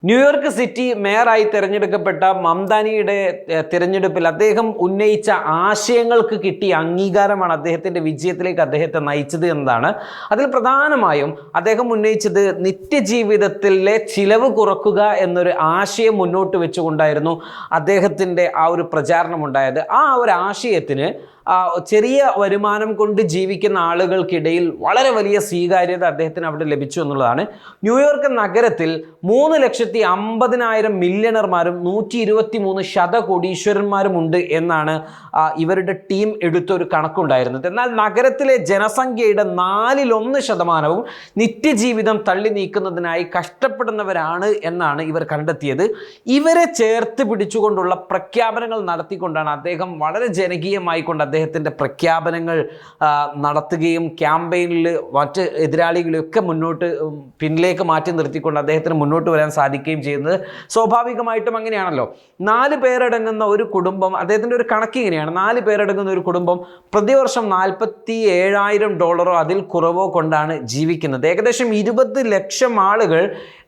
New York city മേയറായി തിരഞ്ഞെടുക്കപ്പെട്ട മംദാനിയുടെ തിരഞ്ഞെടുപ്പിൽ അദ്ദേഹം ഉന്നയിച്ച ആശയങ്ങൾക്ക് കിട്ടിയ അംഗീകാരമാണ് അദ്ദേഹത്തിൻ്റെ വിജയത്തിലേക്ക് അദ്ദേഹത്തെ നയിച്ചത് എന്നതാണ്. അതിൽ പ്രധാനമായും അദ്ദേഹം ഉന്നയിച്ചത് നിത്യജീവിതത്തിലെ ചിലവ് കുറക്കുക എന്നൊരു ആശയം മുന്നോട്ട് വെച്ചുകൊണ്ടായിരുന്നു അദ്ദേഹത്തിൻ്റെ ആ ഒരു പ്രചാരണം ഉണ്ടായത്. ആ ഒരു ആശയത്തിന് ചെറിയ വരുമാനം കൊണ്ട് ജീവിക്കുന്ന ആളുകൾക്കിടയിൽ വളരെ വലിയ സ്വീകാര്യത അദ്ദേഹത്തിന് അവിടെ ലഭിച്ചു എന്നുള്ളതാണ്. ന്യൂയോർക്ക് നഗരത്തിൽ 3,50,000 മില്യണർമാരും 123 ശതകോടീശ്വരന്മാരും ഉണ്ട് എന്നാണ് ഇവരുടെ ടീം എടുത്തൊരു കണക്കുണ്ടായിരുന്നത്. എന്നാൽ നഗരത്തിലെ ജനസംഖ്യയുടെ 1/4 നിത്യജീവിതം തള്ളി നീക്കുന്നതിനായി കഷ്ടപ്പെടുന്നവരാണ് എന്നാണ് ഇവർ കണ്ടെത്തിയത്. ഇവരെ ചേർത്ത് പിടിച്ചുകൊണ്ടുള്ള പ്രഖ്യാപനങ്ങൾ നടത്തിക്കൊണ്ടാണ് അദ്ദേഹം വളരെ ജനകീയമായി കൊണ്ട് അദ്ദേഹത്തിൻ്റെ പ്രഖ്യാപനങ്ങൾ നടത്തുകയും ക്യാമ്പയിനിൽ മറ്റ് എതിരാളികളെയൊക്കെ പിന്നിലേക്ക് മാറ്റി നിർത്തിക്കൊണ്ട് അദ്ദേഹത്തിന് മുന്നോട്ട് വരാൻ സാധിക്കുകയും ചെയ്യുന്നത്. സ്വാഭാവികമായിട്ടും അങ്ങനെയാണല്ലോ. 4 പേരടങ്ങുന്ന ഒരു കുടുംബം, അദ്ദേഹത്തിൻ്റെ ഒരു കണക്ക് ഇങ്ങനെയാണ്: 4 പേരടങ്ങുന്ന ഒരു കുടുംബം പ്രതിവർഷം $47,000 അതിൽ കുറവോ കൊണ്ടാണ് ജീവിക്കുന്നത്. ഏകദേശം 20 ലക്ഷം ആളുകൾ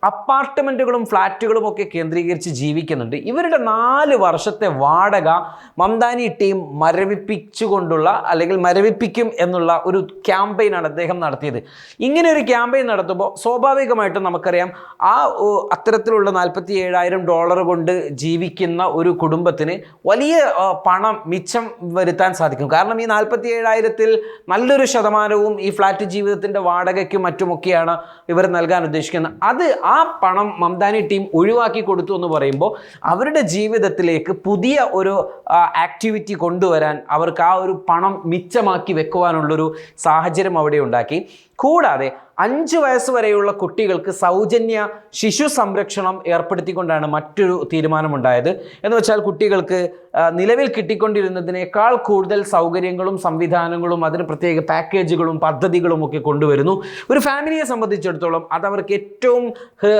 അപ്പാർട്ട്മെൻറ്റുകളും ഫ്ലാറ്റുകളും ഒക്കെ കേന്ദ്രീകരിച്ച് ജീവിക്കുന്നുണ്ട്. ഇവരുടെ 4 വർഷത്തെ വാടക മംദാനി ടീം മരവിപ്പിച്ചുകൊണ്ടുള്ള അല്ലെങ്കിൽ മരവിപ്പിക്കും എന്നുള്ള ഒരു ക്യാമ്പയിനാണ് അദ്ദേഹം നടത്തിയത്. ഇങ്ങനെ ഒരു ക്യാമ്പയിൻ നടത്തുമ്പോൾ സ്വാഭാവികമായിട്ടും നമുക്കറിയാം അത്തരത്തിലുള്ള $47,000 കൊണ്ട് ജീവിക്കുന്ന ഒരു കുടുംബത്തിന് വലിയ പണം മിച്ചം വരുത്താൻ സാധിക്കും. കാരണം ഈ 47,000-ൽ നല്ലൊരു ശതമാനവും ഈ ഫ്ലാറ്റ് ജീവിതത്തിൻ്റെ വാടകയ്ക്കും മറ്റുമൊക്കെയാണ് ഇവർ നൽകാൻ ഉദ്ദേശിക്കുന്നത്. ആ പണം മംദാനി ടീം ഒഴിവാക്കി കൊടുത്തു എന്ന് പറയുമ്പോൾ അവരുടെ ജീവിതത്തിലേക്ക് പുതിയ ഒരു ആക്ടിവിറ്റി കൊണ്ടുവരാൻ അവർക്ക് ആ ഒരു പണം മിച്ചമാക്കി വെക്കുവാനുള്ളൊരു സാഹചര്യം അവിടെ ഉണ്ടാക്കി. കൂടാതെ 5 വയസ്സ് വരെയുള്ള കുട്ടികൾക്ക് സൗജന്യ ശിശു സംരക്ഷണം ഏർപ്പെടുത്തിക്കൊണ്ടാണ് മറ്റൊരു തീരുമാനമുണ്ടായത്. എന്ന് വെച്ചാൽ കുട്ടികൾക്ക് നിലവിൽ കിട്ടിക്കൊണ്ടിരുന്നതിനേക്കാൾ കൂടുതൽ സൗകര്യങ്ങളും സംവിധാനങ്ങളും അതിന് പ്രത്യേക പാക്കേജുകളും പദ്ധതികളും ഒക്കെ കൊണ്ടുവരുന്നു. ഒരു ഫാമിലിയെ സംബന്ധിച്ചിടത്തോളം അത് അവർക്ക് ഏറ്റവും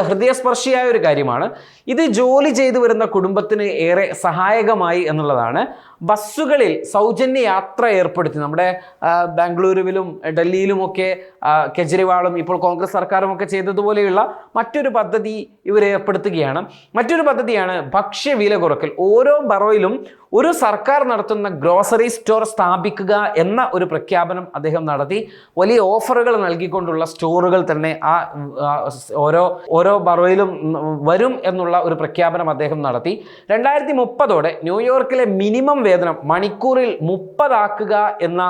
ഹൃദയസ്പർശിയായ ഒരു കാര്യമാണ്. ഇത് ജോലി ചെയ്തു വരുന്ന കുടുംബത്തിന് ഏറെ സഹായകമായി എന്നുള്ളതാണ്. ബസ്സുകളിൽ സൗജന്യ യാത്ര ഏർപ്പെടുത്തി നമ്മുടെ ബാംഗ്ലൂരുവിലും ഡൽഹിയിലുമൊക്കെ കെജ്രിവാളും ഇപ്പോൾ കോൺഗ്രസ് സർക്കാരും ഒക്കെ ചെയ്തതുപോലെയുള്ള മറ്റൊരു പദ്ധതി ഇവർ ഏർപ്പെടുത്തുകയാണ്. മറ്റൊരു പദ്ധതിയാണ് ഭക്ഷ്യവില കുറയ്ക്കൽ. ഓരോ ബറോയിലും ഒരു സർക്കാർ നടത്തുന്ന ഗ്രോസറി സ്റ്റോർ സ്ഥാപിക്കുക എന്ന ഒരു പ്രഖ്യാപനം അദ്ദേഹം നടത്തി. വലിയ ഓഫറുകൾ നൽകിക്കൊണ്ടുള്ള സ്റ്റോറുകൾ തന്നെ ഓരോ ബറോയിലും വരും എന്നുള്ള ഒരു പ്രഖ്യാപനം അദ്ദേഹം നടത്തി. 2030 ന്യൂയോർക്കിലെ മിനിമം വേതനം മണിക്കൂറിൽ 30 ആക്കുക എന്ന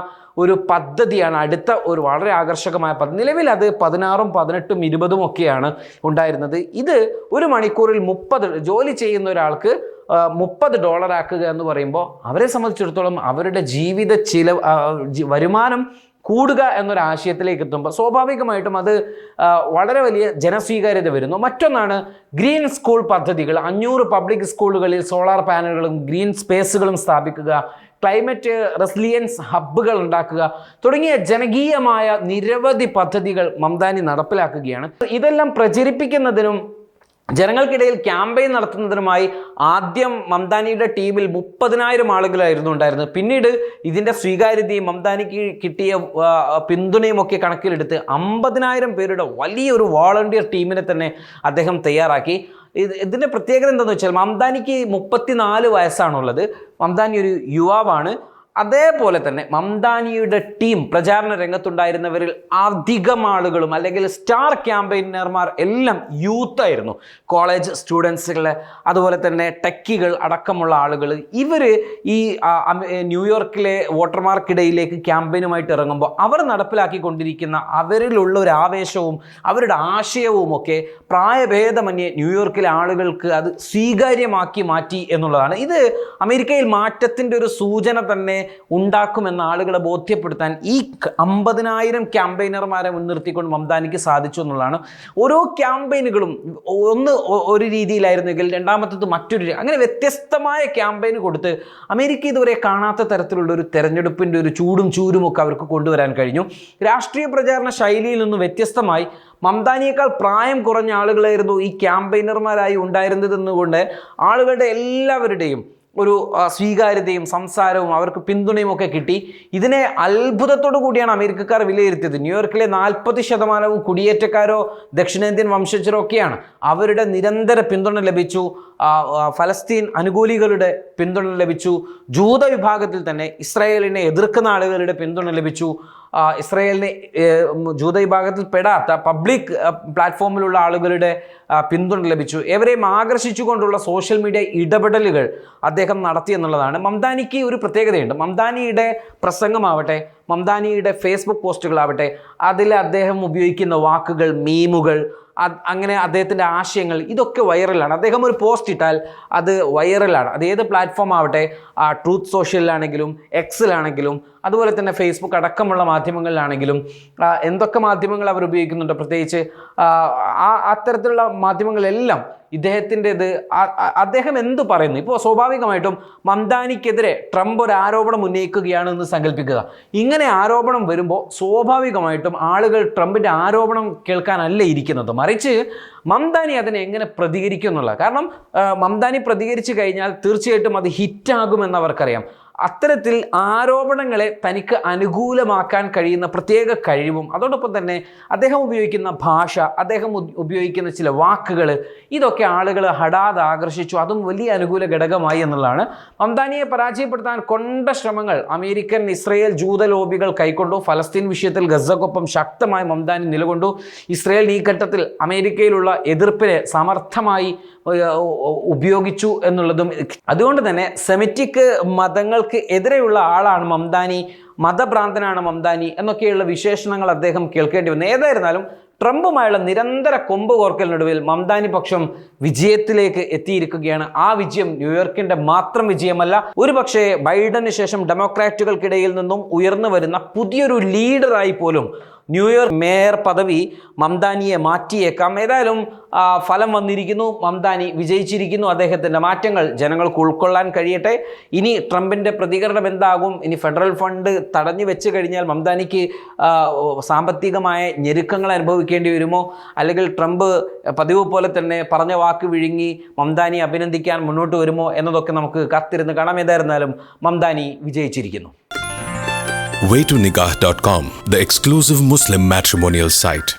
ഒരു പദ്ധതിയാണ് അടുത്ത ഒരു വളരെ ആകർഷകമായ പദ്ധതി. നിലവിൽ അത് 16, 18, 20 ഒക്കെയാണ് ഉണ്ടായിരുന്നത്. ഇത് ഒരു മണിക്കൂറിൽ 30 ജോലി ചെയ്യുന്ന ഒരാൾക്ക് $30 ആക്കുക എന്ന് പറയുമ്പോൾ അവരെ സംബന്ധിച്ചിടത്തോളം അവരുടെ ജീവിത വരുമാനം കൂടുക എന്നൊരാശയത്തിലേക്ക് എത്തുമ്പോൾ സ്വാഭാവികമായിട്ടും അത് വളരെ വലിയ ജനസ്വീകാര്യത വരുന്നു. മറ്റൊന്നാണ് ഗ്രീൻ സ്കൂൾ പദ്ധതികൾ. 500 പബ്ലിക് സ്കൂളുകളിൽ സോളാർ പാനലുകളും ഗ്രീൻ സ്പേസുകളും സ്ഥാപിക്കുക, ക്ലൈമറ്റ് റെസിലിയൻസ് ഹബ്ബുകൾ ഉണ്ടാക്കുക തുടങ്ങിയ ജനകീയമായ നിരവധി പദ്ധതികൾ മംദാനി നടപ്പിലാക്കുകയാണ്. ഇതെല്ലാം പ്രചരിപ്പിക്കുന്നതിനും ജനങ്ങൾക്കിടയിൽ ക്യാമ്പയിൻ നടത്തുന്നതിനുമായി ആദ്യം മംദാനിയുടെ ടീമിൽ 30,000 ആളുകളായിരുന്നു ഉണ്ടായിരുന്നത്. പിന്നീട് ഇതിൻ്റെ സ്വീകാര്യതയും മംദാനിക്ക് കിട്ടിയ പിന്തുണയും ഒക്കെ കണക്കിലെടുത്ത് 50,000 പേരുടെ വലിയൊരു വോളണ്ടിയർ ടീമിനെ തന്നെ അദ്ദേഹം തയ്യാറാക്കി. ഇതിൻ്റെ പ്രത്യേകത എന്താണെന്ന് വെച്ചാൽ മംദാനിക്ക് 34 വയസ്സാണുള്ളത്. മംദാനി ഒരു യുവാവാണ്. അതേപോലെ തന്നെ മംദാനിയുടെ ടീം പ്രചാരണ രംഗത്തുണ്ടായിരുന്നവരിൽ അധികം ആളുകളും അല്ലെങ്കിൽ സ്റ്റാർ ക്യാമ്പയിനർമാർ എല്ലാം യൂത്തായിരുന്നു. കോളേജ് സ്റ്റുഡൻസുകൾ, അതുപോലെ തന്നെ ടെക്കികൾ അടക്കമുള്ള ആളുകൾ. ഇവർ ഈ ന്യൂയോർക്കിലെ വോട്ടർമാർക്കിടയിലേക്ക് ക്യാമ്പയിനുമായിട്ട് ഇറങ്ങുമ്പോൾ അവർ നടപ്പിലാക്കിക്കൊണ്ടിരിക്കുന്ന അവരിലുള്ള ഒരു ആവേശവും അവരുടെ ആശയവും ഒക്കെ പ്രായഭേദമന്യേ ന്യൂയോർക്കിലെ ആളുകൾക്ക് അത് സ്വീകാര്യമാക്കി മാറ്റി എന്നുള്ളതാണ്. ഇത് അമേരിക്കയിൽ മാറ്റത്തിൻ്റെ ഒരു സൂചന തന്നെ ഉണ്ടാക്കുമെന്ന ആളുകളെ ബോധ്യപ്പെടുത്താൻ ഈ 50,000 ക്യാമ്പയിനർമാരെ മുൻനിർത്തിക്കൊണ്ട് മംദാനിക്ക് സാധിച്ചു എന്നുള്ളതാണ്. ഓരോ ക്യാമ്പയിനുകളും ഒരു രീതിയിലായിരുന്നെങ്കിൽ രണ്ടാമത്തത് മറ്റൊരു, അങ്ങനെ വ്യത്യസ്തമായ ക്യാമ്പയിന് കൊടുത്ത് അമേരിക്ക ഇതുവരെ കാണാത്ത തരത്തിലുള്ള ഒരു തെരഞ്ഞെടുപ്പിൻ്റെ ഒരു ചൂടും ചൂരും ഒക്കെ അവർക്ക് കൊണ്ടുവരാൻ കഴിഞ്ഞു. രാഷ്ട്രീയ പ്രചാരണ ശൈലിയിൽ നിന്ന് വ്യത്യസ്തമായി മംദാനിയേക്കാൾ പ്രായം കുറഞ്ഞ ആളുകളായിരുന്നു ഈ ക്യാമ്പയിനർമാരായി ഉണ്ടായിരുന്നതെന്നുകൊണ്ട് ആളുകളുടെ എല്ലാവരുടെയും ഒരു സ്വീകാര്യതയും സംസാരവും അവർക്ക് പിന്തുണയും ഒക്കെ കിട്ടി. ഇതിനെ അത്ഭുതത്തോടു കൂടിയാണ് അമേരിക്കക്കാർ വിലയിരുത്തിയത്. ന്യൂയോർക്കിലെ 40% കുടിയേറ്റക്കാരോ ദക്ഷിണേന്ത്യൻ വംശജരോ ഒക്കെയാണ്. അവരുടെ നിരന്തര പിന്തുണ ലഭിച്ചു. ഫലസ്തീൻ അനുകൂലികളുടെ പിന്തുണ ലഭിച്ചു. ജൂത വിഭാഗത്തിൽ തന്നെ ഇസ്രായേലിനെ എതിർക്കുന്ന ആളുകളുടെ പിന്തുണ ലഭിച്ചു. ഇസ്രായേലിനെ ജൂത വിഭാഗത്തിൽ പെടാത്ത പബ്ലിക് പ്ലാറ്റ്ഫോമിലുള്ള ആളുകളുടെ പിന്തുണ ലഭിച്ചു. എവരെയും ആകർഷിച്ചുകൊണ്ടുള്ള സോഷ്യൽ മീഡിയ ഇടപെടലുകൾ അദ്ദേഹം നടത്തി എന്നുള്ളതാണ്. മംദാനിക്ക് ഒരു പ്രത്യേകതയുണ്ട്. മംദാനിയുടെ പ്രസംഗമാവട്ടെ, മംദാനിയുടെ ഫേസ്ബുക്ക് പോസ്റ്റുകളാവട്ടെ, അതിൽ അദ്ദേഹം ഉപയോഗിക്കുന്ന വാക്കുകൾ, മീമുകൾ, അങ്ങനെ അദ്ദേഹത്തിൻ്റെ ആശയങ്ങൾ ഇതൊക്കെ വൈറലാണ്. അദ്ദേഹം ഒരു പോസ്റ്റ് ഇട്ടാൽ അത് വൈറലാണ്. അത് ഏത് പ്ലാറ്റ്ഫോം ആവട്ടെ, ട്രൂത്ത് സോഷ്യലിലാണെങ്കിലും എക്സിലാണെങ്കിലും അതുപോലെ തന്നെ ഫേസ്ബുക്ക് അടക്കമുള്ള മാധ്യമങ്ങളിലാണെങ്കിലും എന്തൊക്കെ മാധ്യമങ്ങൾ അവർ ഉപയോഗിക്കുന്നുണ്ട്, പ്രത്യേകിച്ച് അത്തരത്തിലുള്ള മാധ്യമങ്ങളെല്ലാം ഇദ്ദേഹത്തിൻ്റെത് അദ്ദേഹം എന്ത് പറയുന്നു. ഇപ്പോൾ സ്വാഭാവികമായിട്ടും മംദാനിക്കെതിരെ ട്രംപ് ഒരു ആരോപണം ഉന്നയിക്കുകയാണെന്ന് സങ്കല്പിക്കുക. ഇങ്ങനെ ആരോപണം വരുമ്പോൾ സ്വാഭാവികമായിട്ടും ആളുകൾ ട്രംപിൻ്റെ ആരോപണം കേൾക്കാനല്ല ഇരിക്കുന്നത്, മറിച്ച് മംദാനി അതിനെ എങ്ങനെ പ്രതികരിക്കും എന്നുള്ള. കാരണം മംദാനി പ്രതികരിച്ചു കഴിഞ്ഞാൽ തീർച്ചയായിട്ടും അത് ഹിറ്റാകുമെന്ന് അവർക്കറിയാം. അത്തരത്തിൽ ആരോപണങ്ങളെ തനിക്ക് അനുകൂലമാക്കാൻ കഴിയുന്ന പ്രത്യേക കഴിവും അതോടൊപ്പം തന്നെ അദ്ദേഹം ഉപയോഗിക്കുന്ന ഭാഷ, അദ്ദേഹം ഉപയോഗിക്കുന്ന ചില വാക്കുകൾ, ഇതൊക്കെ ആളുകൾ ഹഠാത് ആകർഷിച്ചു. അതും വലിയ അനുകൂല ഘടകമായി എന്നുള്ളതാണ്. മംദാനിയെ പരാജയപ്പെടുത്താൻ കൊണ്ട ശ്രമങ്ങൾ അമേരിക്കൻ, ഇസ്രയേൽ ജൂത ലോബികൾ കൈക്കൊണ്ടു. ഫലസ്തീൻ വിഷയത്തിൽ ഗസക്കൊപ്പം ശക്തമായി മംദാനി നിലകൊണ്ടു. ഇസ്രയേൽ ഈ ഘട്ടത്തിൽ അമേരിക്കയിലുള്ള എതിർപ്പിനെ സമർത്ഥമായി ഉപയോഗിച്ചു എന്നുള്ളതും. അതുകൊണ്ട് തന്നെ സെമിറ്റിക് മതങ്ങൾക്ക് എതിരെയുള്ള ആളാണ് മംദാനി, മതഭ്രാന്തനാണ് മംദാനി എന്നൊക്കെയുള്ള വിശേഷണങ്ങൾ അദ്ദേഹം കേൾക്കേണ്ടി വന്നു. ഏതായിരുന്നാലും ട്രംപുമായുള്ള നിരന്തര കൊമ്പ് കോർക്കലിനൊടുവിൽ മംദാനി പക്ഷം വിജയത്തിലേക്ക് എത്തിയിരിക്കുകയാണ്. ആ വിജയം ന്യൂയോർക്കിന്റെ മാത്രം വിജയമല്ല, ഒരുപക്ഷെ ബൈഡന് ശേഷം ഡെമോക്രാറ്റുകൾക്കിടയിൽ നിന്നും ഉയർന്നു വരുന്ന പുതിയൊരു ലീഡറായി പോലും ന്യൂയോർക്ക് മേയർ പദവി മംദാനിയെ മാറ്റിയേക്കാം. ഏതായാലും ഫലം വന്നിരിക്കുന്നു, മംദാനി വിജയിച്ചിരിക്കുന്നു. അദ്ദേഹത്തിൻ്റെ മാറ്റങ്ങൾ ജനങ്ങൾക്ക് ഉൾക്കൊള്ളാൻ കഴിയട്ടെ. ഇനി ട്രംപിൻ്റെ പ്രതികരണം എന്താകും? ഇനി ഫെഡറൽ ഫണ്ട് തടഞ്ഞു വെച്ച് കഴിഞ്ഞാൽ മംദാനിക്ക് സാമ്പത്തികമായ ഞെരുക്കങ്ങൾ അനുഭവിക്കേണ്ടി വരുമോ? അല്ലെങ്കിൽ ട്രംപ് പതിവ് പോലെ തന്നെ പറഞ്ഞ വാക്ക് വിഴുങ്ങി മംദാനി അഭിനന്ദിക്കാൻ മുന്നോട്ട് വരുമോ എന്നതൊക്കെ നമുക്ക് കാത്തിരുന്ന് കാണാം. ഏതായിരുന്നാലും Mamdani വിജയിച്ചിരിക്കുന്നു. Waytonikah.com, the exclusive Muslim matrimonial site.